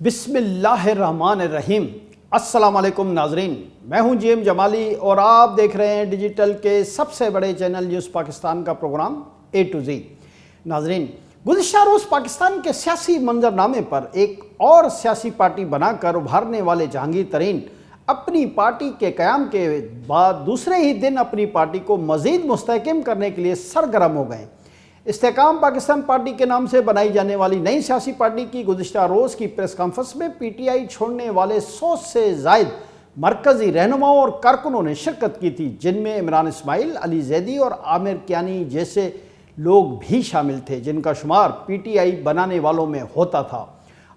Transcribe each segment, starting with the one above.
بسم اللہ الرحمن الرحیم۔ السلام علیکم ناظرین، میں ہوں جی ایم جمالی اور آپ دیکھ رہے ہیں ڈیجیٹل کے سب سے بڑے چینل نیوز پاکستان کا پروگرام اے ٹو زی۔ ناظرین، گزشتہ روز پاکستان کے سیاسی منظرنامے پر ایک اور سیاسی پارٹی بنا کر ابھرنے والے جہانگیر ترین اپنی پارٹی کے قیام کے بعد دوسرے ہی دن اپنی پارٹی کو مزید مستحکم کرنے کے لیے سرگرم ہو گئے۔ استحکام پاکستان پارٹی کے نام سے بنائی جانے والی نئی سیاسی پارٹی کی گزشتہ روز کی پریس کانفرنس میں پی ٹی آئی چھوڑنے والے 100 سے زائد مرکزی رہنماؤں اور کارکنوں نے شرکت کی تھی، جن میں عمران اسماعیل، علی زیدی اور عامر کیانی جیسے لوگ بھی شامل تھے، جن کا شمار پی ٹی آئی بنانے والوں میں ہوتا تھا۔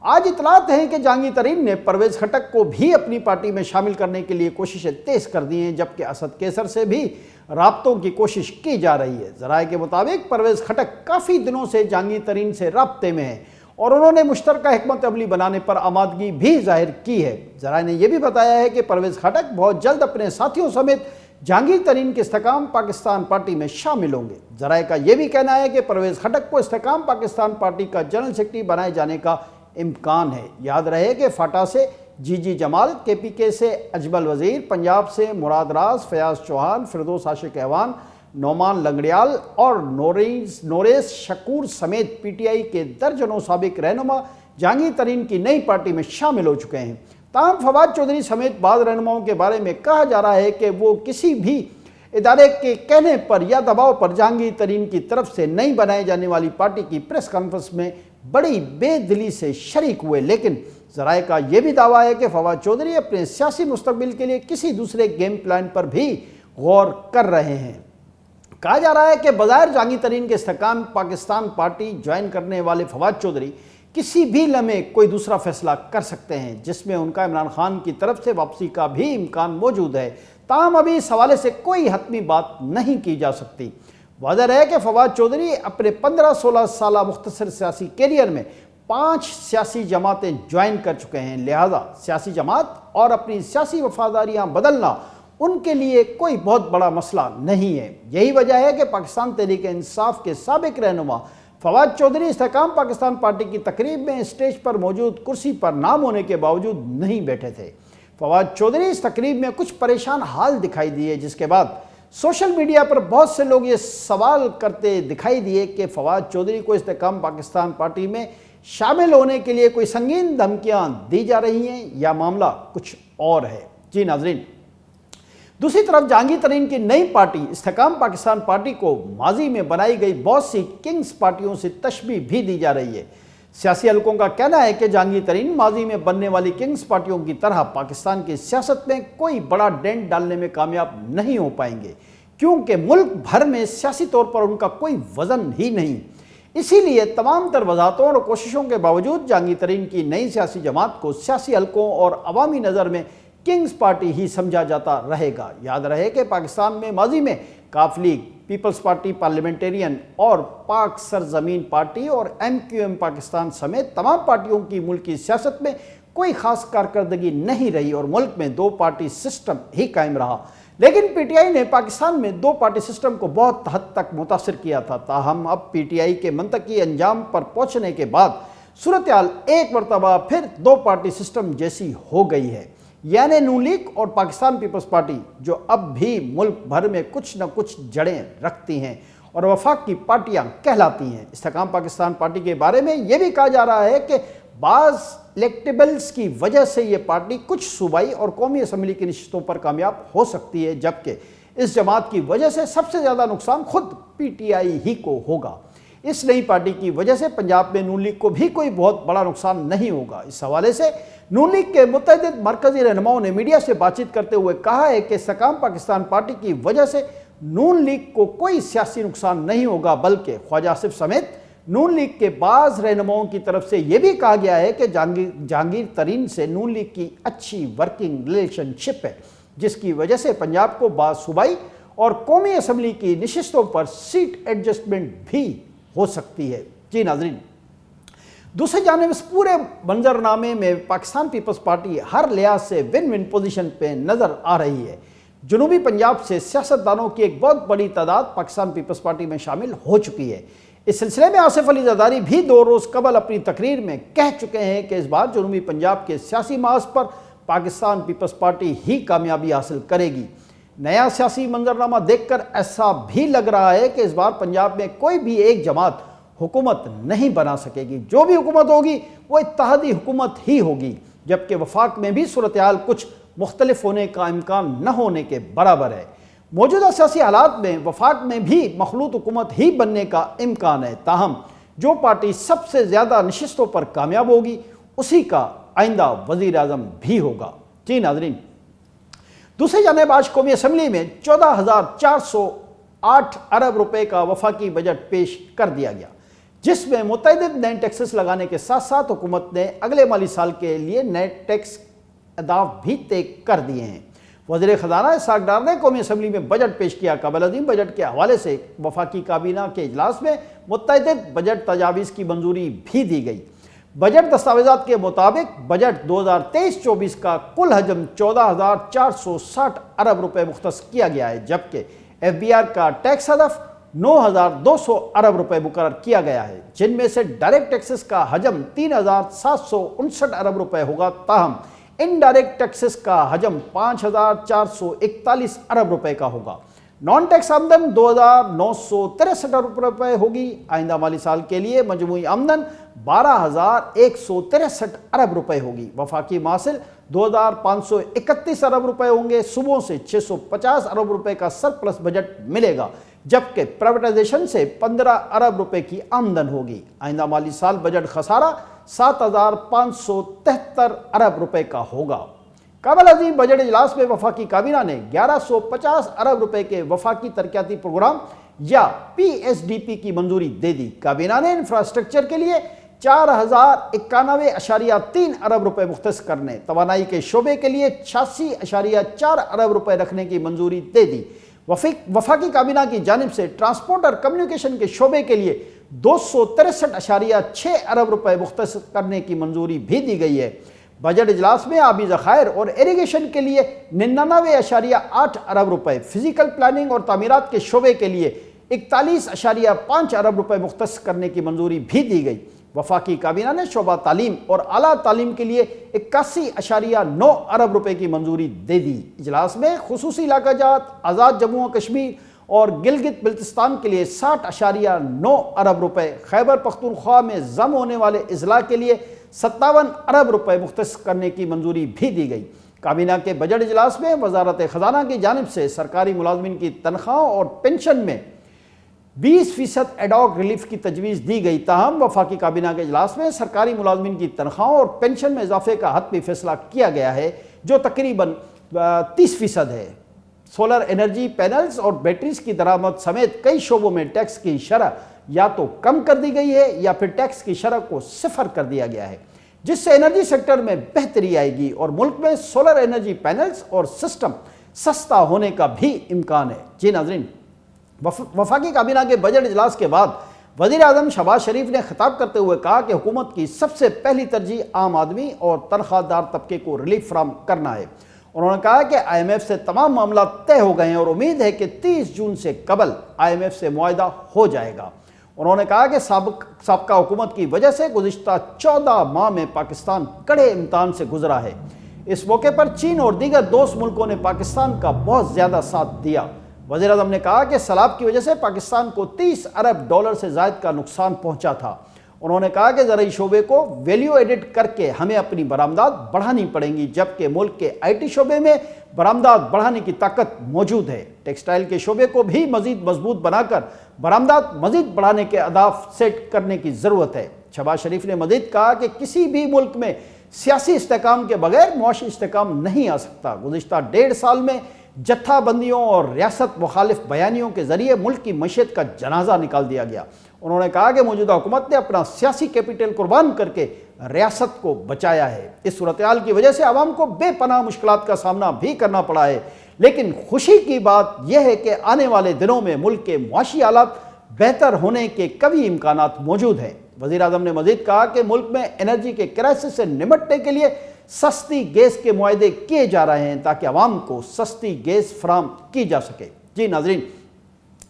آج اطلاعات ہیں کہ جہانگیر ترین نے پرویز خٹک کو بھی اپنی پارٹی میں شامل کرنے کے لیے کوششیں تیز کر دی ہیں، جبکہ اسد کیسر سے بھی رابطوں کی کوشش کی جا رہی ہے۔ ذرائع کے مطابق پرویز خٹک کافی دنوں سے جہانگیر ترین سے رابطے میں ہیں اور انہوں نے مشترکہ حکمت عملی بنانے پر آمادگی بھی ظاہر کی ہے۔ ذرائع نے یہ بھی بتایا ہے کہ پرویز خٹک بہت جلد اپنے ساتھیوں سمیت جہانگیر ترین کے استحکام پاکستان پارٹی میں شامل ہوں گے۔ ذرائع کا یہ بھی کہنا ہے کہ پرویز خٹک کو استحکام پاکستان پارٹی کا جنرل سیکرٹری بنائے جانے کا امکان ہے۔ یاد رہے کہ فاٹا سے جی جمال، کے پی کے سے اجمل وزیر، پنجاب سے مراد راز، فیاض چوہان، فردوس عاشق اعوان، نعمان لنگڑیال اور نوریس شکور سمیت پی ٹی آئی کے درجنوں سابق رہنما جہانگیر ترین کی نئی پارٹی میں شامل ہو چکے ہیں۔ تاہم فواد چودھری سمیت بعض رہنماؤں کے بارے میں کہا جا رہا ہے کہ وہ کسی بھی ادارے کے کہنے پر یا دباؤ پر جہانگیر ترین کی طرف سے نئی بنائی جانے والی پارٹی کی پریس کانفرنس میں بڑی بے دلی سے شریک ہوئے، لیکن ذرائع کا یہ بھی دعویٰ ہے کہ فواد چودھری اپنے سیاسی مستقبل کے لیے کسی دوسرے گیم پلان پر بھی غور کر رہے ہیں۔ کہا جا رہا ہے کہ بظاہر جہانگیر ترین کے استحکام پاکستان پارٹی جوائن کرنے والے فواد چودھری کسی بھی لمحے کوئی دوسرا فیصلہ کر سکتے ہیں، جس میں ان کا عمران خان کی طرف سے واپسی کا بھی امکان موجود ہے۔ تاہم ابھی اس حوالے سے کوئی حتمی بات نہیں کی جا سکتی۔ واضح ہے کہ فواد چودھری اپنے 15-16 سالہ مختصر سیاسی کیریئر میں 5 سیاسی جماعتیں جوائن کر چکے ہیں، لہذا سیاسی جماعت اور اپنی سیاسی وفاداریاں بدلنا ان کے لیے کوئی بہت بڑا مسئلہ نہیں ہے۔ یہی وجہ ہے کہ پاکستان تحریک انصاف کے سابق رہنما فواد چودھری استحکام پاکستان پارٹی کی تقریب میں اسٹیج پر موجود کرسی پر نام ہونے کے باوجود نہیں بیٹھے تھے۔ فواد چودھری اس تقریب میں کچھ پریشان حال دکھائی دیے، جس کے بعد سوشل میڈیا پر بہت سے لوگ یہ سوال کرتے دکھائی دیے کہ فواد چودھری کو استحکام پاکستان پارٹی میں شامل ہونے کے لیے کوئی سنگین دھمکیاں دی جا رہی ہیں یا معاملہ کچھ اور ہے۔ جی ناظرین، دوسری طرف جہانگیر ترین کی نئی پارٹی استحکام پاکستان پارٹی کو ماضی میں بنائی گئی بہت سی کنگز پارٹیوں سے تشبیہ بھی دی جا رہی ہے۔ سیاسی حلقوں کا کہنا ہے کہ جہانگیر ترین ماضی میں بننے والی کنگز پارٹیوں کی طرح پاکستان کی سیاست میں کوئی بڑا ڈینٹ ڈالنے میں کامیاب نہیں ہو پائیں گے، کیونکہ ملک بھر میں سیاسی طور پر ان کا کوئی وزن ہی نہیں۔ اسی لیے تمام تر وضاحتوں اور کوششوں کے باوجود جہانگیر ترین کی نئی سیاسی جماعت کو سیاسی حلقوں اور عوامی نظر میں کنگز پارٹی ہی سمجھا جاتا رہے گا۔ یاد رہے کہ پاکستان میں ماضی میں کاف لیگ، پیپلز پارٹی پارلیمنٹیرین اور پاک سرزمین پارٹی اور ایم کیو ایم پاکستان سمیت تمام پارٹیوں کی ملکی سیاست میں کوئی خاص کارکردگی نہیں رہی اور ملک میں 2 پارٹی سسٹم ہی قائم رہا۔ لیکن پی ٹی آئی نے پاکستان میں 2 پارٹی سسٹم کو بہت حد تک متاثر کیا تھا۔ تاہم اب پی ٹی آئی کے منطقی انجام پر پہنچنے کے بعد صورتحال ایک مرتبہ پھر 2 پارٹی سسٹم جیسی ہو گئی ہے، یعنی نون لیگ اور پاکستان پیپلز پارٹی، جو اب بھی ملک بھر میں کچھ نہ کچھ جڑیں رکھتی ہیں اور وفاق کی پارٹیاں کہلاتی ہیں۔ استحکام پاکستان پارٹی کے بارے میں یہ بھی کہا جا رہا ہے کہ بعض الیکٹیبلز کی وجہ سے یہ پارٹی کچھ صوبائی اور قومی اسمبلی کی نشستوں پر کامیاب ہو سکتی ہے، جبکہ اس جماعت کی وجہ سے سب سے زیادہ نقصان خود پی ٹی آئی ہی کو ہوگا۔ اس نئی پارٹی کی وجہ سے پنجاب میں نون لیگ کو بھی کوئی بہت بڑا نقصان نہیں ہوگا۔ اس حوالے سے نون لیگ کے متعدد مرکزی رہنماؤں نے میڈیا سے بات چیت کرتے ہوئے کہا ہے کہ استحکام پاکستان پارٹی کی وجہ سے نون لیگ کو کوئی سیاسی نقصان نہیں ہوگا، بلکہ خواجہ آصف سمیت نون لیگ کے بعض رہنماؤں کی طرف سے یہ بھی کہا گیا ہے کہ جہانگیر ترین سے نون لیگ کی اچھی ورکنگ ریلیشن شپ ہے، جس کی وجہ سے پنجاب کو بعض صوبائی اور قومی اسمبلی کی نشستوں پر سیٹ ایڈجسٹمنٹ بھی ہو سکتی ہے۔ جی ناظرین، دوسری جانب اس پورے منظرنامے میں پاکستان پیپلز پارٹی ہر لحاظ سے ون ون پوزیشن پہ نظر آ رہی ہے۔ جنوبی پنجاب سے سیاستدانوں کی ایک بہت بڑی تعداد پاکستان پیپلز پارٹی میں شامل ہو چکی ہے۔ اس سلسلے میں آصف علی زرداری بھی 2 روز قبل اپنی تقریر میں کہہ چکے ہیں کہ اس بار جنوبی پنجاب کے سیاسی محاذ پر پاکستان پیپلز پارٹی ہی کامیابی حاصل کرے گی۔ نیا سیاسی منظرنامہ دیکھ کر ایسا بھی لگ رہا ہے کہ اس بار پنجاب میں کوئی بھی ایک جماعت حکومت نہیں بنا سکے گی، جو بھی حکومت ہوگی وہ اتحادی حکومت ہی ہوگی، جبکہ وفاق میں بھی صورتحال کچھ مختلف ہونے کا امکان نہ ہونے کے برابر ہے۔ موجودہ سیاسی حالات میں وفاق میں بھی مخلوط حکومت ہی بننے کا امکان ہے، تاہم جو پارٹی سب سے زیادہ نشستوں پر کامیاب ہوگی اسی کا آئندہ وزیر اعظم بھی ہوگا۔ جی ناظرین، دوسری جانب آج قومی اسمبلی میں 14,408 ارب روپے کا وفاقی بجٹ پیش کر دیا گیا، جس میں متعدد نئے ٹیکسز لگانے کے ساتھ ساتھ حکومت نے اگلے مالی سال کے لیے نئے ٹیکس اہداف بھی طے کر دیے ہیں۔ وزیر خزانہ اسحاق ڈار نے قومی اسمبلی میں بجٹ پیش کیا۔ قبل ازیں بجٹ کے حوالے سے وفاقی کابینہ کے اجلاس میں متعدد بجٹ تجاویز کی منظوری بھی دی گئی۔ بجٹ دستاویزات کے مطابق بجٹ 2023-24 کا کل حجم 14,460 ارب روپے مختص کیا گیا ہے، جبکہ ایف بی آر کا ٹیکس ہدف 9,200 ارب روپے مقرر کیا گیا ہے، جن میں سے ڈائریکٹ ٹیکسز کا حجم 3,759 ارب روپے ہوگا، تاہم انڈائریکٹ ٹیکسز کا حجم 5,441 ارب روپے کا ہوگا۔ نان ٹیکس آمدن 2,963 ارب روپے ہوگی۔ آئندہ مالی سال کے لیے مجموعی آمدن 12,163 ارب روپے ہوگی۔ وفاقی محصول 2,531 ارب روپے ہوں گے۔ صوبوں سے 650 ارب روپے کا سرپلس بجٹ ملے گا، جبکہ پرائیویٹائزیشن سے 15 ارب روپے کی آمدن ہوگی۔ آئندہ مالی سال بجٹ خسارہ 7,573 ارب روپے کا ہوگا۔ قبل ازیں بجٹ اجلاس میں وفاقی کابینہ نے 1,150 ارب روپے کے وفاقی ترقیاتی پروگرام یا PSDP کی منظوری دے دی۔ کابینہ نے انفراسٹرکچر کے لیے 4,091.3 ارب روپے مختص کرنے، توانائی کے شعبے کے لیے 86.4 ارب روپے رکھنے کی منظوری دے دی۔ وفاقی کابینہ کی جانب سے ٹرانسپورٹ اور کمیونیکیشن کے شعبے کے لیے 263.6 ارب روپے مختص کرنے کی منظوری بھی دی گئی ہے۔ بجٹ اجلاس میں آبی ذخائر اور ایریگیشن کے لیے 99.8 ارب روپے، فزیکل پلاننگ اور تعمیرات کے شعبے کے لیے 41.5 ارب روپے مختص کرنے کی منظوری بھی دی گئی۔ وفاقی کابینہ نے شعبہ تعلیم اور اعلیٰ تعلیم کے لیے 81.9 ارب روپے کی منظوری دے دی۔ اجلاس میں خصوصی علاقہ جات، آزاد جموں و کشمیر اور گلگت بلتستان کے لیے 60.9 ارب روپے، خیبر پختونخوا میں ضم ہونے والے اضلاع کے لیے 57 ارب روپے مختص کرنے کی منظوری بھی دی گئی۔ کابینہ کے بجٹ اجلاس میں وزارت خزانہ کی جانب سے سرکاری ملازمین کی تنخواہوں اور پنشن میں 20% ایڈاک ریلیف کی تجویز دی گئی، تاہم وفاقی کابینہ کے اجلاس میں سرکاری ملازمین کی تنخواہوں اور پنشن میں اضافے کا حتمی فیصلہ کیا گیا ہے، جو تقریباً 30% ہے۔ سولر انرجی پینلز اور بیٹریز کی درآمد سمیت کئی شعبوں میں ٹیکس کی شرح یا تو کم کر دی گئی ہے یا پھر ٹیکس کی شرح کو صفر کر دیا گیا ہے، جس سے انرجی سیکٹر میں بہتری آئے گی اور ملک میں سولر انرجی پینلز اور سسٹم سستا ہونے کا بھی امکان ہے۔ جی ناظرین، وفاقی کابینہ کے بجٹ اجلاس کے بعد وزیر اعظم شہباز شریف نے خطاب کرتے ہوئے کہا کہ حکومت کی سب سے پہلی ترجیح عام آدمی اور تنخواہ دار طبقے کو ریلیف فراہم کرنا ہے۔ انہوں نے کہا کہ IMF سے تمام معاملات طے ہو گئے ہیں اور امید ہے کہ 30 جون سے قبل IMF سے معاہدہ ہو جائے گا۔ انہوں نے کہا کہ سابقہ حکومت کی وجہ سے گزشتہ 14 ماہ میں پاکستان کڑے امتحان سے گزرا ہے۔ اس موقع پر چین اور دیگر دوست ملکوں نے پاکستان کا بہت زیادہ ساتھ دیا۔ وزیر اعظم نے کہا کہ سیلاب کی وجہ سے پاکستان کو 30 ارب ڈالر سے زائد کا نقصان پہنچا تھا۔ انہوں نے کہا کہ زرعی شعبے کو ویلیو ایڈٹ کر کے ہمیں اپنی برآمدات بڑھانی پڑیں گی، جبکہ ملک کے IT شعبے میں برآمدات بڑھانے کی طاقت موجود ہے۔ ٹیکسٹائل کے شعبے کو بھی مزید مضبوط بنا کر برآمدات مزید بڑھانے کے اہداف سیٹ کرنے کی ضرورت ہے۔ شہباز شریف نے مزید کہا کہ کسی بھی ملک میں سیاسی استحکام کے بغیر معاشی استحکام نہیں آ سکتا۔ گزشتہ 1.5 سال میں جتھا بندیوں اور ریاست مخالف بیانیوں کے ذریعے ملک کی معیشت کا جنازہ نکال دیا گیا۔ انہوں نے کہا کہ موجودہ حکومت نے اپنا سیاسی کیپٹل قربان کر کے ریاست کو بچایا ہے۔ اس صورتحال کی وجہ سے عوام کو بے پناہ مشکلات کا سامنا بھی کرنا پڑا ہے، لیکن خوشی کی بات یہ ہے کہ آنے والے دنوں میں ملک کے معاشی حالات بہتر ہونے کے قوی امکانات موجود ہیں۔ وزیر اعظم نے مزید کہا کہ ملک میں انرجی کے کرائسس سے نمٹنے کے لیے سستی گیس کے معاہدے کیے جا رہے ہیں تاکہ عوام کو سستی گیس فراہم کی جا سکے۔ جی ناظرین،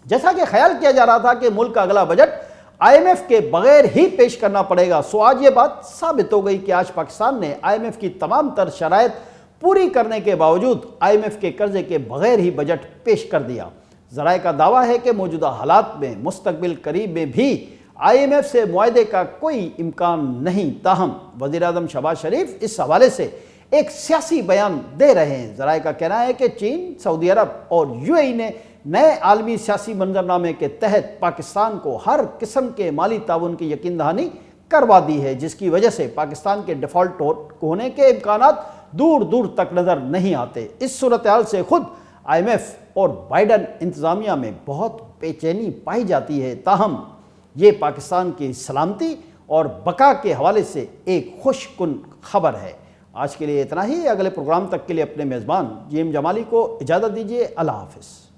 جیسا کہ خیال کیا جا رہا تھا کہ ملک کا اگلا بجٹ IMF کے بغیر ہی پیش کرنا پڑے گا۔ سو آج یہ بات ثابت ہو گئی کہ آج پاکستان نے IMF کی تمام تر شرائط پوری کرنے کے باوجود IMF کے قرضے کے بغیر ہی بجٹ پیش کر دیا۔ ذرائع کا دعویٰ ہے کہ موجودہ حالات میں مستقبل قریب میں بھی IMF سے معاہدے کا کوئی امکان نہیں، تاہم وزیراعظم شہباز شریف اس حوالے سے ایک سیاسی بیان دے رہے ہیں۔ ذرائع کا کہنا ہے کہ چین، سعودی عرب اور UAE نے نئے عالمی سیاسی منظرنامے کے تحت پاکستان کو ہر قسم کے مالی تعاون کی یقین دہانی کروا دی ہے، جس کی وجہ سے پاکستان کے ڈیفالٹ ہونے کے امکانات دور دور تک نظر نہیں آتے۔ اس صورتحال سے خود IMF اور بائیڈن انتظامیہ میں بہت بے چینی پائی جاتی ہے، تاہم یہ پاکستان کی سلامتی اور بقا کے حوالے سے ایک خوش کن خبر ہے۔ آج کے لیے اتنا ہی۔ اگلے پروگرام تک کے لیے اپنے میزبان جیم جمالی کو اجازت دیجیے۔ اللہ حافظ۔